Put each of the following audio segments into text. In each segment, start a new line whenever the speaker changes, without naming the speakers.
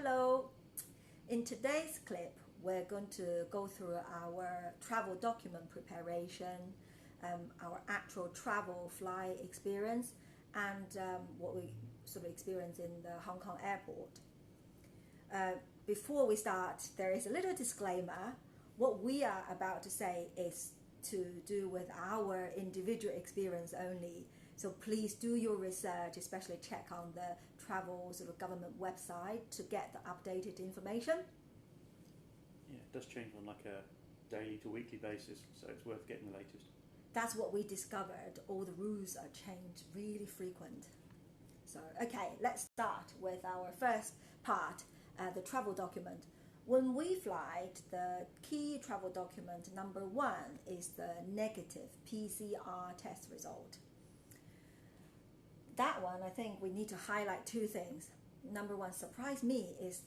Hello! In today's clip, we're going to go through our travel document preparation, our actual travel flight experience, and what we sort of experience in the Hong Kong airport. Before we start, there is a little disclaimer. What we are about to say is to do with our individual experience only. So please do your research, especially check on the travel sort of government website to get the updated information.
Yeah, it does change on like a daily to weekly basis, so it's worth getting the latest.
That's what we discovered. All the rules are changed really frequent. So, okay, let's start with our first part, the travel document. When we fly, the key travel document number 1 is the negative PCR test result. That one, I think we need to highlight 2 things. Number 1, surprised me, is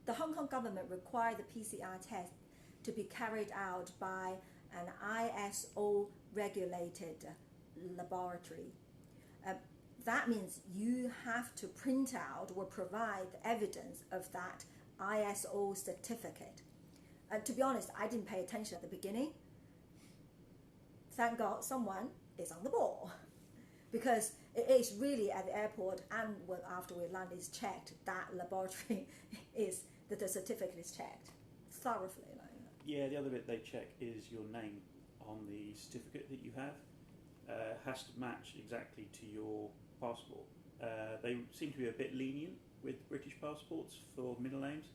the Hong Kong government required the PCR test to be carried out by an ISO regulated laboratory. That means you have to print out or provide evidence of that ISO certificate. To be honest, I didn't pay attention at the beginning. Thank God someone is on the ball, because it is really at the airport and after we land is checked, that laboratory is that the certificate is checked thoroughly.
Yeah, the other bit they check is your name on the certificate that you have. Has to match exactly to your passport. They seem to be a bit lenient with British passports for middle names,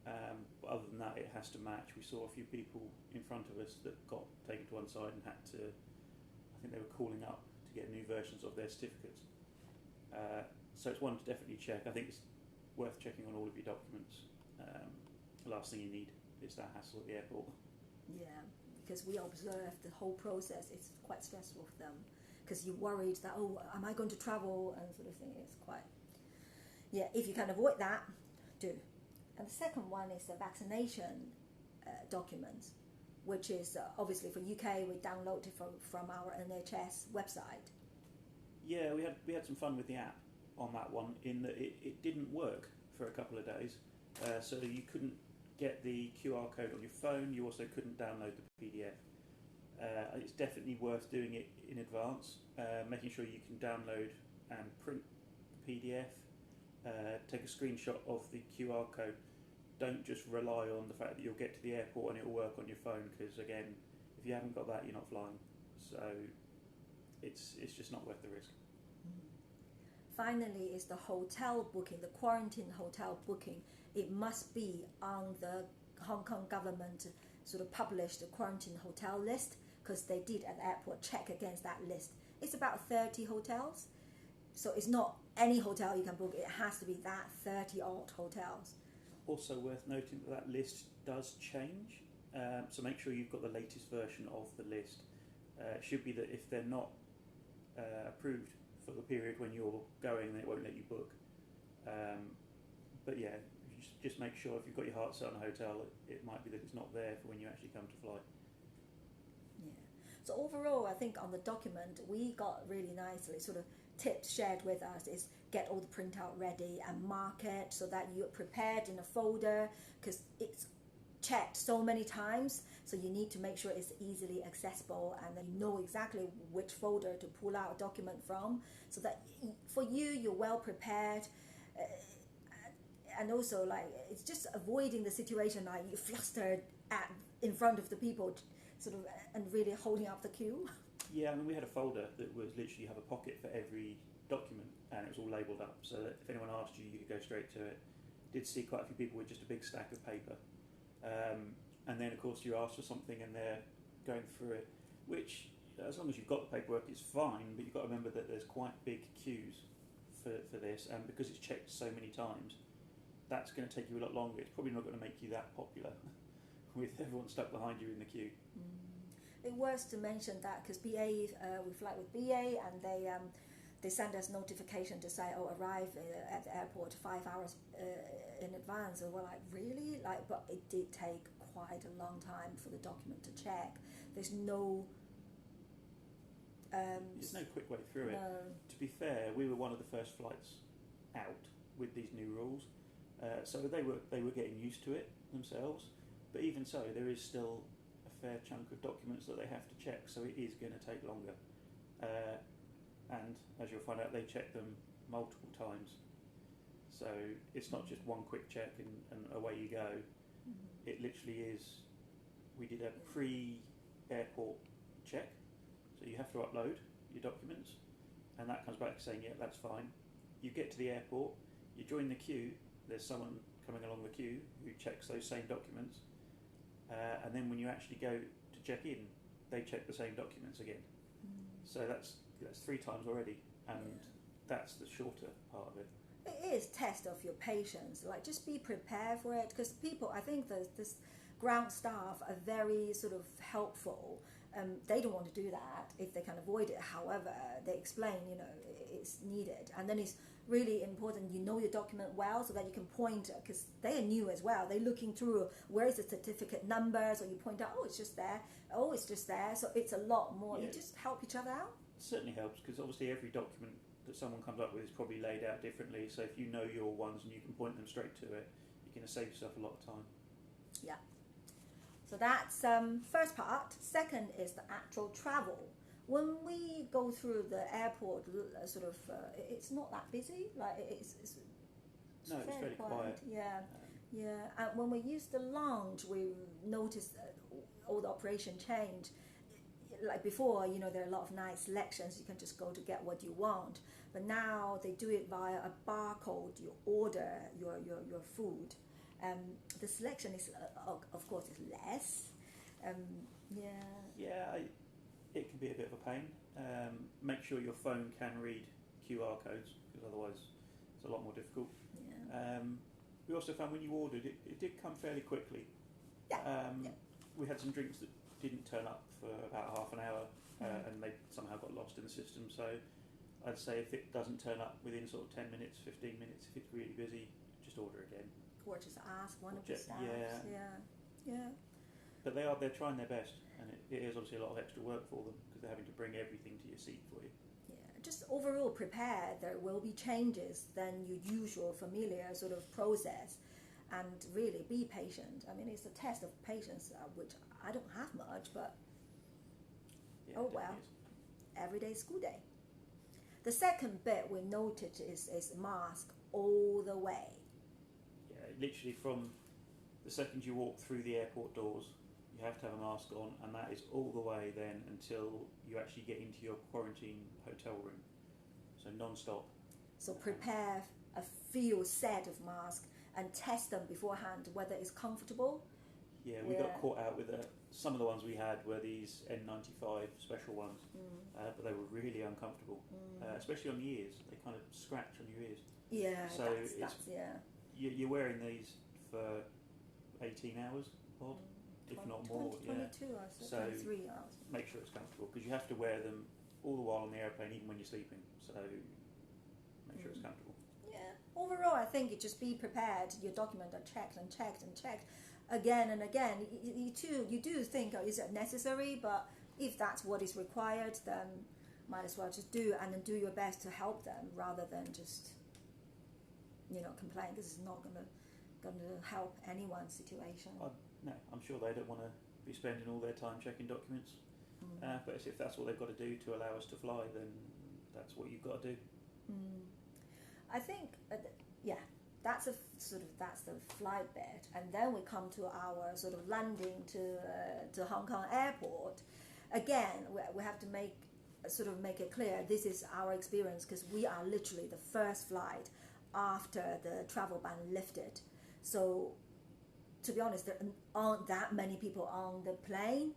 but other than that it has to match. We saw a few people in front of us that got taken to one side and had to, I think they were calling up to get new versions of their certificates. So it's one to definitely check. I think it's worth checking on all of your documents. The last thing you need is that hassle at the airport.
Yeah, because we observed the whole process. It's quite stressful for them because you're worried that, oh, am I going to travel, and sort of thing. It's quite, yeah, if you can avoid that, do. And the second one is the vaccination documents, which is obviously for UK, we downloaded from our NHS website.
Yeah, we had some fun with the app on that one, in that it didn't work for a couple of days, so you couldn't get the QR code on your phone. You also couldn't download the PDF. It's definitely worth doing it in advance, making sure you can download and print the PDF, take a screenshot of the QR code. Don't just rely on the fact that you'll get to the airport and it'll work on your phone, because again, if you haven't got that, you're not flying. So it's just not worth the risk.
Finally is the hotel booking, the quarantine hotel booking. It must be on the Hong Kong government sort of published quarantine hotel list, because they did at the airport check against that list. It's about 30 hotels, so it's not any hotel you can book. It has to be that 30 odd hotels.
Also worth noting that list does change, so make sure you've got the latest version of the list. It should be that if they're not approved for the period when you're going, then it won't let you book. But yeah, just make sure if you've got your heart set on a hotel, it might be that it's not there for when you actually come to fly.
Yeah. So overall, I think on the document, we got really nicely sort of tips shared with us is get all the printout ready and mark it so that you're prepared in a folder, because it's checked so many times, so you need to make sure it's easily accessible and then you know exactly which folder to pull out a document from, so that for you, you're well prepared. And also, like, it's just avoiding the situation like you're flustered in front of the people sort of and really holding up the queue.
Yeah, I mean, we had a folder that was literally, you have a pocket for every document and it was all labelled up, so that if anyone asked you, you could go straight to it. Did see quite a few people with just a big stack of paper. And then, of course, you ask for something and they're going through it, which, as long as you've got the paperwork, it's fine, but you've got to remember that there's quite big queues for this, and because it's checked so many times, that's going to take you a lot longer. It's probably not going to make you that popular with everyone stuck behind you in the queue.
It's worth to mention that because BA, we fly with BA, and they send us notification to say, oh, arrive at the airport 5 hours in advance, and we're like, really? Like, but it did take quite a long time for the document to check. There's no
there's no quick way through it. To be fair, we were one of the first flights out with these new rules, So they were getting used to it themselves, but even so, there is still a fair chunk of documents that they have to check. So it is going to take longer, and as you'll find out, they check them multiple times. So it's not just one quick check and away you go.
Mm-hmm.
It literally is. We did a pre-airport check, so you have to upload your documents, and that comes back saying, yeah, that's fine. You get to the airport, you join the queue, there's someone coming along the queue who checks those same documents, and then when you actually go to check in, they check the same documents again. So that's 3 times already, and that's the shorter part of it.
It is test of your patience. Like, just be prepared for it, because people, I think this ground staff are very sort of helpful. They don't want to do that if they can avoid it. However, they explain, it's needed, and then it's really important you know your document well so that you can point, because they are new as well. They're looking through where is the certificate number, so you point out, it's just there. So it's a lot more. You just help each other out.
It certainly helps, because obviously every document that someone comes up with is probably laid out differently. So if you know your ones and you can point them straight to it, you're going to save yourself a lot of time.
Yeah. So that's first part. Second is the actual travel. When we go through the airport, it's not that busy. Like it's
fairly quiet.
Yeah. And when we use the lounge, we notice all the operation change. Like before, there are a lot of nice selections. You can just go to get what you want. But now they do it via a barcode. You order your food. The selection is, of course, is less.
It can be a bit of a pain. Make sure your phone can read QR codes, because otherwise it's a lot more difficult. We also found when you ordered it did come fairly quickly. We had some drinks that didn't turn up for about half an hour, and they somehow got lost in the system. So I'd say if it doesn't turn up within sort of 10 minutes, 15 minutes, if it's really busy, just order again.
Or just ask one of the staff. Yeah.
But they're trying their best, and it is obviously a lot of extra work for them, because they're having to bring everything to your seat for you.
Yeah, just overall prepare. There will be changes than your usual familiar sort of process, and really be patient. I mean, it's a test of patience, which I don't have much, but every day is school day. The second bit we noted is mask all the way.
Literally from the second you walk through the airport doors, you have to have a mask on, and that is all the way then until you actually get into your quarantine hotel room. So non-stop.
So prepare a few set of masks and test them beforehand whether it's comfortable.
Yeah, we got caught out with some of the ones we had were these N95 special ones, but they were really uncomfortable, especially on the ears. They kind of scratch on your ears.
Yeah,
so you're wearing these for 18 hours odd, if not more.
22 hours,
so
23 hours.
Make sure it's comfortable, because you have to wear them all the while on the airplane, even when you're sleeping. So make sure it's comfortable.
Yeah. Overall, I think you just be prepared. Your documents are checked and checked and checked again and again. You do think, is it necessary? But if that's what is required, then might as well just do, and then do your best to help them, rather than just complain, because it's not going to help anyone's situation.
No, I'm sure they don't want to be spending all their time checking documents. But if that's what they've got to do to allow us to fly, then that's what you've got to do.
I think, that's the flight bit, and then we come to our sort of landing to Hong Kong airport. Again, we have to make it clear this is our experience, because we are literally the first flight after the travel ban lifted. So, to be honest, there aren't that many people on the plane.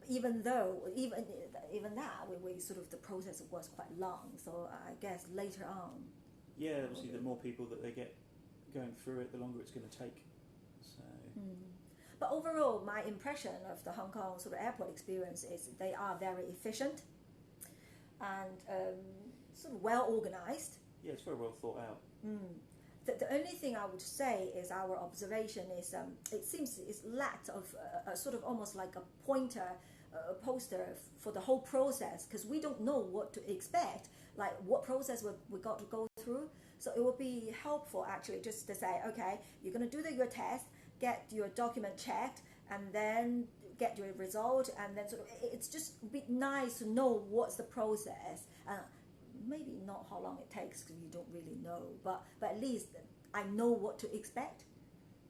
Even though, even that, we sort of, the process was quite long. So I guess later on.
Yeah, obviously, the more people that they get going through it, the longer it's going to take. So.
But overall, my impression of the Hong Kong sort of airport experience is they are very efficient and sort of well organized.
Yeah, it's very well thought out.
The only thing I would say is our observation is it seems it's lacked of a sort of almost like a poster for the whole process, because we don't know what to expect, like what process we got to go through. So it would be helpful actually just to say, okay, you're going to do your test, get your document checked, and then get your result, and then sort of it's just a bit nice to know what's the process. Maybe not how long it takes because you don't really know, but at least I know what to expect.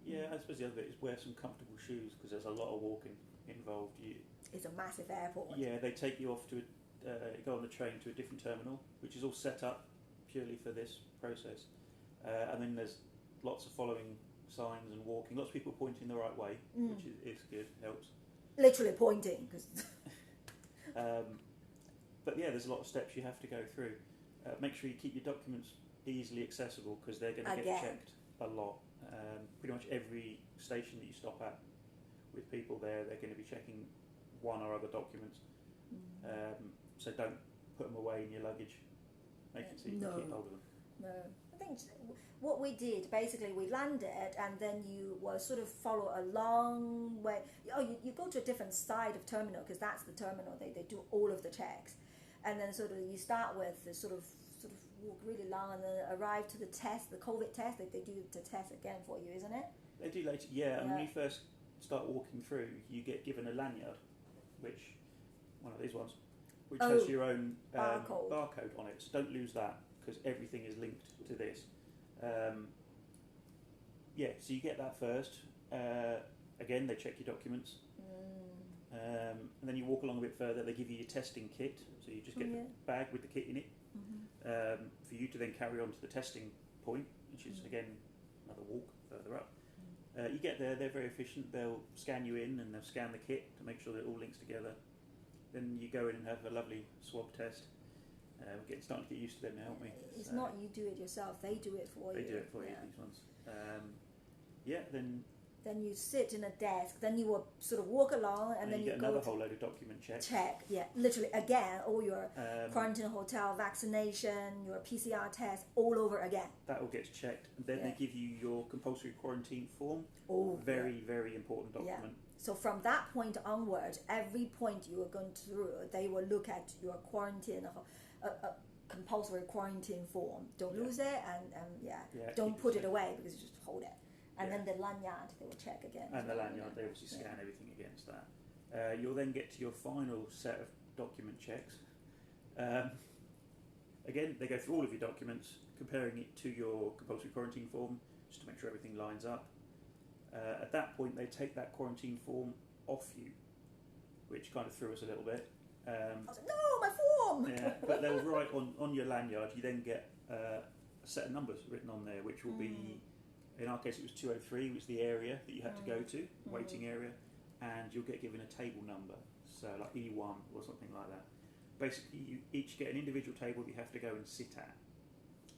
Yeah, I suppose the other bit is wear some comfortable shoes because there's a lot of walking involved.
It's a massive airport.
Yeah, they take you off to go on the train to a different terminal, which is all set up purely for this process. And then there's lots of following signs and walking. Lots of people pointing the right way, which is good, helps.
Literally pointing.
But yeah, there's a lot of steps you have to go through. Make sure you keep your documents easily accessible because they're going to get checked a lot. Pretty much every station that you stop at with people there, they're going to be checking one or other documents. So don't put them away in your luggage. Make it so you can keep hold of them.
No. I think what we did, basically we landed and then you will sort of follow a long way. You go to a different side of terminal because that's the terminal. They do all of the checks. And then sort of you start with the sort of walk really long and then arrive to the test, the COVID test. They do the test again for you, isn't it?
They do later, yeah. And when you first start walking through, you get given a lanyard, which, one of these ones, which has your own barcode on it. So don't lose that because everything is linked to this. So you get that first. Again, they check your documents. And then you walk along a bit further, they give you your testing kit. So you just get the bag with the kit in it for you to then carry on to the testing point, which is, again, another walk further up. You get there, they're very efficient. They'll scan you in and they'll scan the kit to make sure that it all links together. Then you go in and have a lovely swab test. We're starting to get used to them now, aren't we?
It's not you do it yourself, they do it for you.
They do it for you, these ones.
Then you sit in a desk, then you will sort of walk along and then you
get
go
another whole load of document checks.
Literally again, all your quarantine hotel, vaccination, your PCR test, all over again.
That all gets checked. And then they give you your compulsory quarantine form. Very important document.
Yeah. So from that point onward, every point you are going through, they will look at your quarantine, compulsory quarantine form. Don't lose it and don't put it away because you just hold it. And then the lanyard, they will check again.
And the lanyard, they obviously scan everything against that. You'll then get to your final set of document checks. Again, they go through all of your documents, comparing it to your compulsory quarantine form, just to make sure everything lines up. At that point, they take that quarantine form off you, which kind of threw us a little bit.
I was like, no, my form!
But they'll write on your lanyard, you then get a set of numbers written on there, which will be... In our case, it was 203, which was the area that you had to go to, waiting area, and you'll get given a table number, so like E1 or something like that. Basically, you each get an individual table that you have to go and sit at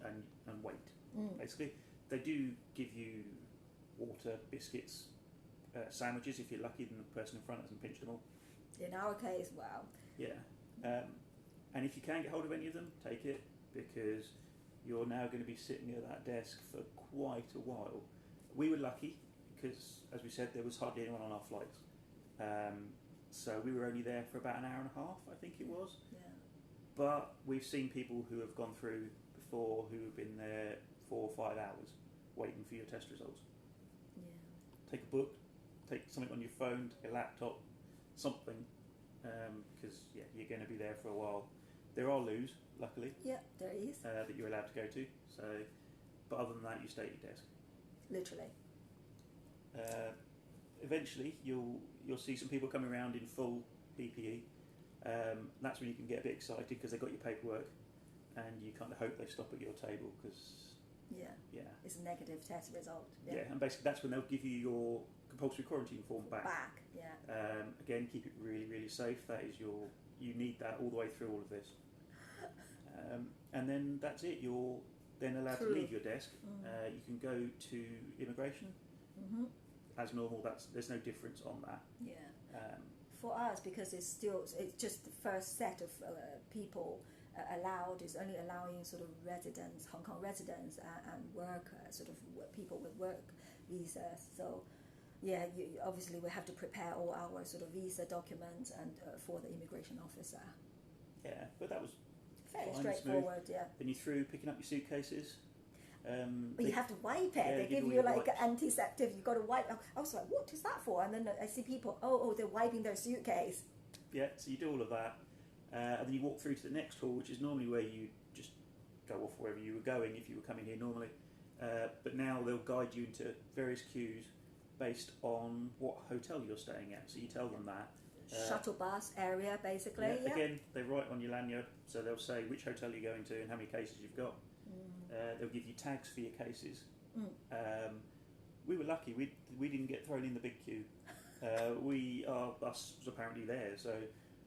and wait. Basically, they do give you water, biscuits, sandwiches if you're lucky, then the person in front hasn't pinched them all.
In our case, wow.
Yeah. And if you can get hold of any of them, take it, because you're now going to be sitting at that desk for quite a while. We were lucky because, as we said, there was hardly anyone on our flights. So we were only there for about an hour and a half, I think it was.
Yeah.
But we've seen people who have gone through before who have been there 4 or 5 hours waiting for your test results.
Yeah.
Take a book, take something on your phone, take a laptop, something, because you're going to be there for a while. There are loos, luckily.
Yeah, there is.
That you're allowed to go to. So, but other than that, you stay at your desk.
Literally.
Eventually, you'll see some people coming around in full PPE. That's when you can get a bit excited because they've got your paperwork, and you kind of hope they stop at your table because
it's a negative test result.
Yeah, and basically that's when they'll give you your compulsory quarantine form back. Again, keep it really, really safe. That is you need that all the way through all of this. And then that's it. You're then allowed to leave your desk. You can go to immigration as normal. There's no difference on that.
Yeah. For us, because it's just the first set of people allowed. Is only allowing sort of residents, Hong Kong residents, and workers, sort of people with work visas. So. Yeah, obviously we have to prepare all our sort of visa documents and for the immigration officer.
Yeah, but that was
fairly straightforward.
Smooth. Yeah. Then you through picking up your suitcases.
But you have to wipe it.
Yeah,
they give
all
you
your
like
wipes.
antiseptic. You got to wipe. I was like, what is that for? And then I see people, oh, they're wiping their suitcase.
Yeah, so you do all of that, and then you walk through to the next hall, which is normally where you just go off wherever you were going if you were coming here normally. But now they'll guide you into various queues based on what hotel you're staying at. So you tell them that.
Shuttle bus area, basically. Yeah.
Again, they write on your lanyard, so they'll say which hotel you're going to and how many cases you've got. They'll give you tags for your cases. We were lucky; we didn't get thrown in the big queue. Our bus was apparently there, so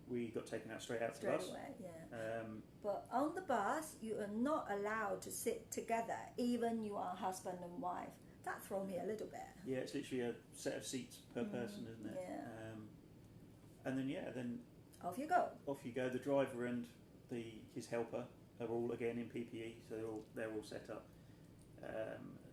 we got taken out straight out to the bus.
Away, yeah. But on the bus, you are not allowed to sit together, even you are husband and wife. That threw me a little bit.
Yeah, it's literally a set of seats per person, isn't it?
Yeah.
And then
Off you go.
Off you go. The driver and his helper are all again in PPE, so they're all set up.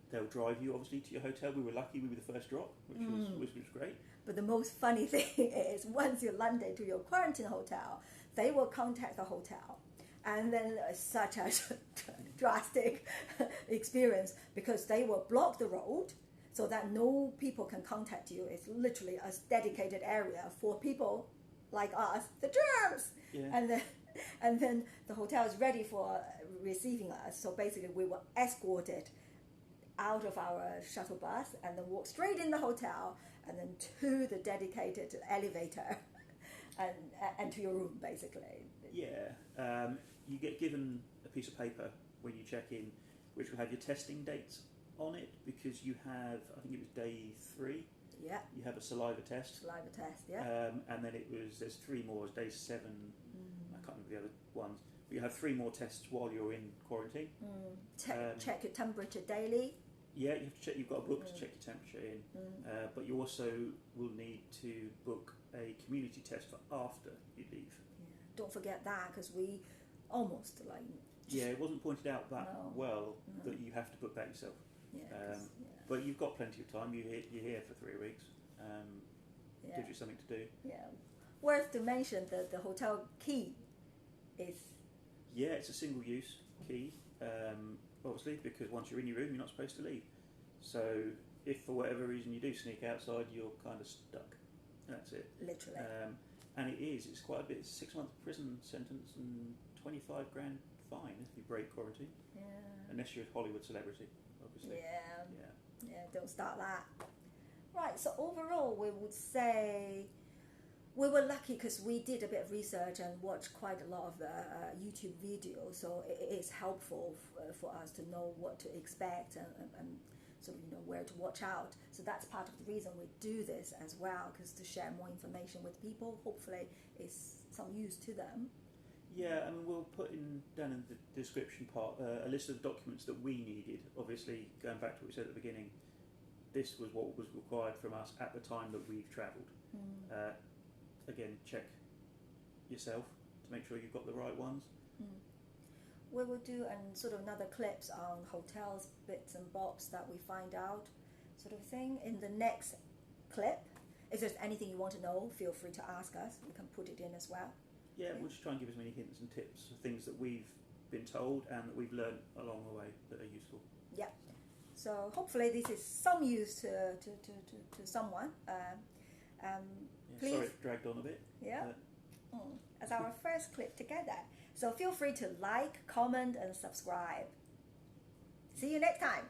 They'll drive you obviously to your hotel. We were lucky; we were the first drop, which was great.
But the most funny thing is, once you landed to your quarantine hotel, they will contact the hotel, and then such a drastic experience because they will block the road so that no people can contact you. It's literally a dedicated area for people like us, the germs.
Yeah.
And then the hotel is ready for receiving us. So basically, we were escorted out of our shuttle bus and then walk straight in the hotel and then to the dedicated elevator and to your room, basically.
Yeah. You get given a piece of paper when you check in, which will have your testing dates on it, because you have, I think it was day 3.
Yeah.
You have a saliva test.
Saliva test, yeah.
And then there's 3 more, it's day 7. I can't remember the other ones. But you have 3 more tests while you're in quarantine.
Check your temperature daily.
Yeah, you have to check. You've got a book to check your temperature in, but you also will need to book a community test for after you leave.
Yeah. Don't forget that, because we almost
it wasn't pointed out that that you have to book that yourself.
Yeah,
but you've got plenty of time. You're here for 3 weeks. Gives you something to do.
Yeah. Worth to mention that the hotel key is.
Yeah, it's a single-use key. Obviously, because once you're in your room, you're not supposed to leave. So, if for whatever reason you do sneak outside, you're kind of stuck. That's it.
Literally.
And it's quite a bit. It's 6 month prison sentence and 25 grand fine if you break quarantine.
Yeah.
Unless you're a Hollywood celebrity, obviously.
Yeah, don't start that. Right, so overall, we would say we were lucky because we did a bit of research and watched quite a lot of the YouTube videos, so it is helpful for us to know what to expect and sort of where to watch out. So that's part of the reason we do this as well, because to share more information with people, hopefully it's some use to them.
Yeah, I mean, we'll put down in the description part a list of documents that we needed. Obviously, going back to what we said at the beginning, this was what was required from us at the time that we've travelled. Again, check yourself to make sure you've got the right ones.
We will do sort of another clips on hotels, bits and bobs that we find out, sort of thing, in the next clip. If there's anything you want to know, feel free to ask us. We can put it in as well.
Yeah, we'll just try and give as many hints and tips, things that we've been told and that we've learned along the way that are useful.
Yeah. So hopefully this is some use to someone. Please.
Sorry it dragged on a bit.
Yeah. As our first clip together. So feel free to like, comment and subscribe. See you next time.